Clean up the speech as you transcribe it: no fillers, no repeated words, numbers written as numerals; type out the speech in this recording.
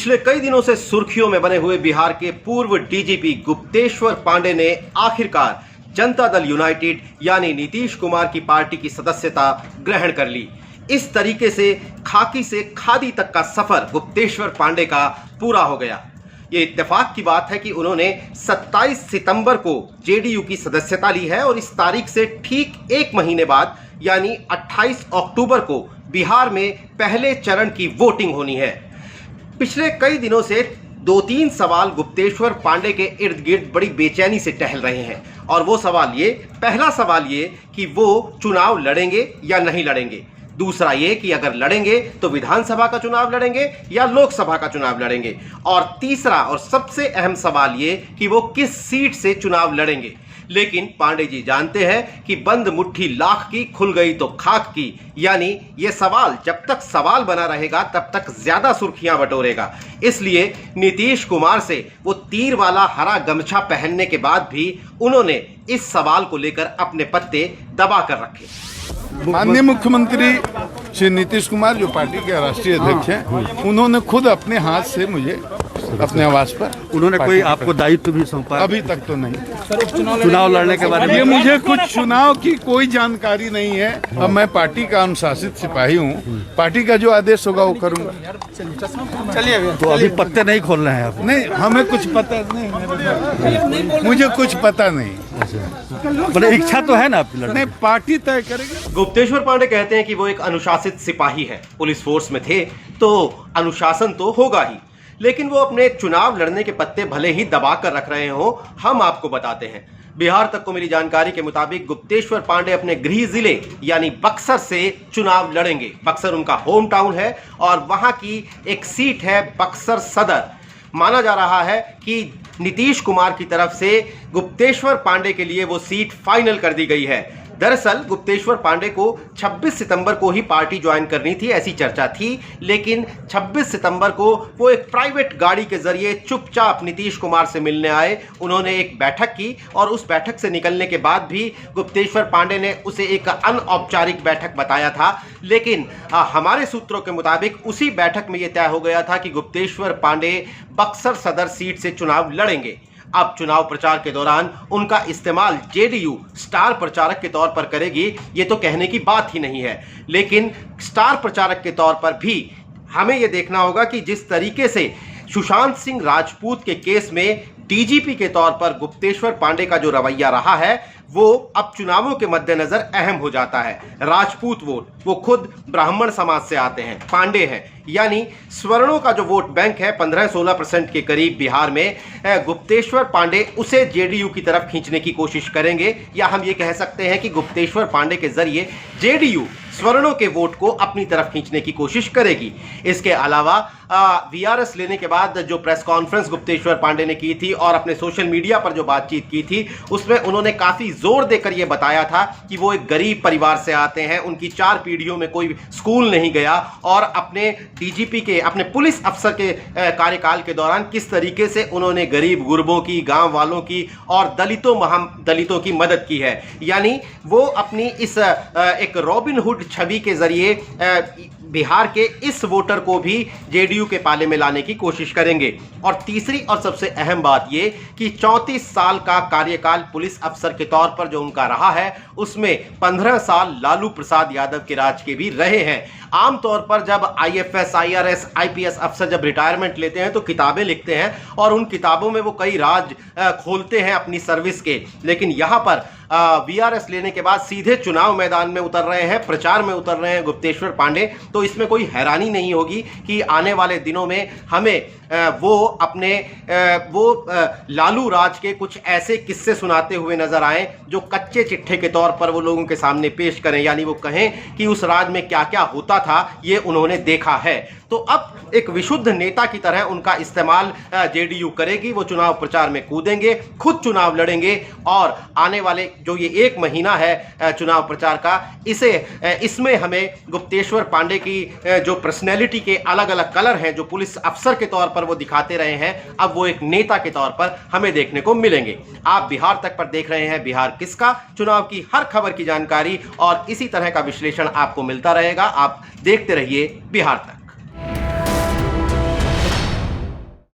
पिछले कई दिनों से सुर्खियों में बने हुए बिहार के पूर्व डीजीपी गुप्तेश्वर पांडे ने आखिरकार जनता दल यूनाइटेड यानी नीतीश कुमार की पार्टी की सदस्यता ग्रहण कर ली। इस तरीके से खाकी से खादी तक का सफर गुप्तेश्वर पांडे का पूरा हो गया। ये इत्तेफाक की बात है कि उन्होंने 27 सितंबर को जेडीयू की सदस्यता ली है और इस तारीख से ठीक एक महीने बाद यानी 28 अक्टूबर को बिहार में पहले चरण की वोटिंग होनी है। पिछले कई दिनों से 2-3 सवाल गुप्तेश्वर पांडे के इर्द गिर्द बड़ी बेचैनी से टहल रहे हैं और वो सवाल ये, पहला सवाल ये कि वो चुनाव लड़ेंगे या नहीं लड़ेंगे, दूसरा ये कि अगर लड़ेंगे तो विधानसभा का चुनाव लड़ेंगे या लोकसभा का चुनाव लड़ेंगे, और तीसरा और सबसे अहम सवाल ये कि वो किस सीट से चुनाव लड़ेंगे। लेकिन पांडे जी जानते हैं कि बंद मुट्ठी लाख की खुल गई तो खाक की, यानी ये सवाल जब तक सवाल बना रहेगा तब तक ज्यादा सुर्खियां बटोरेगा। इसलिए नीतीश कुमार से वो तीर वाला हरा गमछा पहनने के बाद भी उन्होंने इस सवाल को लेकर अपने पत्ते दबा कर रखे। माननीय मुख्यमंत्री श्री नीतीश कुमार जो पार्टी के राष्ट्रीय अध्यक्ष हैं, उन्होंने खुद अपने हाथ से मुझे अपने आवास पर उन्होंने कोई आपको दायित्व भी सौंपा? अभी तक तो नहीं। चुनाव लड़ने के बारे में ये मुझे कुछ चुनाव की कोई जानकारी नहीं है। अब मैं पार्टी का अनुशासित सिपाही हूँ, पार्टी का जो आदेश होगा वो करूँगा। चलिए, तो अभी पत्ते नहीं खोल रहे हैं आप? नहीं, हमें कुछ पता नहीं, मुझे कुछ पता नहीं। मतलब इच्छा तो है ना आपकी लड़ने? नहीं, पार्टी तय करेगी। गुप्तेश्वर पांडे कहते हैं कि वो एक अनुशासित सिपाही है, पुलिस फोर्स में थे तो अनुशासन तो होगा ही, लेकिन वो अपने चुनाव लड़ने के पत्ते भले ही दबा कर रख रहे हो, हम आपको बताते हैं। बिहार तक को मिली जानकारी के मुताबिक गुप्तेश्वर पांडे अपने गृह जिले यानी बक्सर से चुनाव लड़ेंगे। बक्सर उनका होम टाउन है और वहां की एक सीट है बक्सर सदर। माना जा रहा है कि नीतीश कुमार की तरफ से गुप्तेश्वर पांडे के लिए वो सीट फाइनल कर दी गई है। दरअसल गुप्तेश्वर पांडे को 26 सितंबर को ही पार्टी ज्वाइन करनी थी, ऐसी चर्चा थी, लेकिन 26 सितंबर को वो एक प्राइवेट गाड़ी के जरिए चुपचाप नीतीश कुमार से मिलने आए। उन्होंने एक बैठक की और उस बैठक से निकलने के बाद भी गुप्तेश्वर पांडे ने उसे एक अनौपचारिक बैठक बताया था, लेकिन हमारे सूत्रों के मुताबिक उसी बैठक में यह तय हो गया था कि गुप्तेश्वर पांडे बक्सर सदर सीट से चुनाव लड़ेंगे। अब चुनाव प्रचार के दौरान उनका इस्तेमाल जेडीयू स्टार प्रचारक के तौर पर करेगी, ये तो कहने की बात ही नहीं है। लेकिन स्टार प्रचारक के तौर पर भी हमें यह देखना होगा कि जिस तरीके से सुशांत सिंह राजपूत के केस में डीजीपी के तौर पर गुप्तेश्वर पांडे का जो रवैया रहा है वो अब चुनावों के मद्देनजर अहम हो जाता है। राजपूत वोट वो खुद ब्राह्मण समाज से आते हैं, पांडे हैं, यानी स्वर्णों का जो वोट बैंक है 15-16% के करीब बिहार में, गुप्तेश्वर पांडे उसे जेडीयू की तरफ खींचने की कोशिश करेंगे, या हम ये कह सकते हैं कि गुप्तेश्वर पांडे के जरिए जेडीयू स्वर्णों के वोट को अपनी तरफ खींचने की कोशिश करेगी। इसके अलावा वीआरएस लेने के बाद जो प्रेस कॉन्फ्रेंस गुप्तेश्वर पांडे ने की थी और अपने सोशल मीडिया पर जो बातचीत की थी, उसमें उन्होंने काफी जोर देकर यह बताया था कि वो एक गरीब परिवार से आते हैं, उनकी 4 पीढ़ियों में कोई स्कूल नहीं गया, और अपने डीजीपी के, अपने पुलिस अफसर के कार्यकाल के दौरान किस तरीके से उन्होंने गरीब गुरबों की, गांव वालों की और दलितों की मदद की है। यानी वो अपनी इस एक रॉबिन हुड छवि के जरिए बिहार के इस वोटर को भी जेडीयू के पाले में लाने की कोशिश करेंगे। और तीसरी और सबसे अहम बात ये कि 34 साल का कार्यकाल पुलिस अफसर के तौर पर जो उनका रहा है, उसमें 15 साल लालू प्रसाद यादव के राज के भी रहे हैं। आमतौर पर जब आईएफएस, आईआरएस, आईपीएस अफसर जब रिटायरमेंट लेते हैं तो किताबें लिखते हैं और उन किताबों में वो कई राज खोलते हैं अपनी सर्विस के, लेकिन यहाँ पर वीआरएस लेने के बाद सीधे चुनाव मैदान में उतर रहे हैं, प्रचार में उतर रहे हैं गुप्तेश्वर पांडे। तो इसमें कोई हैरानी नहीं होगी कि आने वाले दिनों में हमें वो अपने लालू राज के कुछ ऐसे किस्से सुनाते हुए नजर आए जो कच्चे चिट्ठे के तौर पर वो लोगों के सामने पेश करें, यानी वो कहें कि उस राज में क्या क्या होता था ये उन्होंने देखा है। तो अब एक विशुद्ध नेता की तरह उनका इस्तेमाल जेडीयू करेगी। वो चुनाव प्रचार में कूदेंगे, खुद चुनाव लड़ेंगे, और आने वाले जो ये 1 महीना है चुनाव प्रचार का, इसमें हमें गुप्तेश्वर पांडे की जो पर्सनैलिटी के अलग अलग कलर हैं, जो पुलिस अफसर के तौर पर वो दिखाते रहे हैं, अब वो एक नेता के तौर पर हमें देखने को मिलेंगे। आप बिहार तक पर देख रहे हैं बिहार किसका, चुनाव की हर खबर की जानकारी और इसी तरह का विश्लेषण आपको मिलता रहेगा। आप देखते रहिए बिहार तक।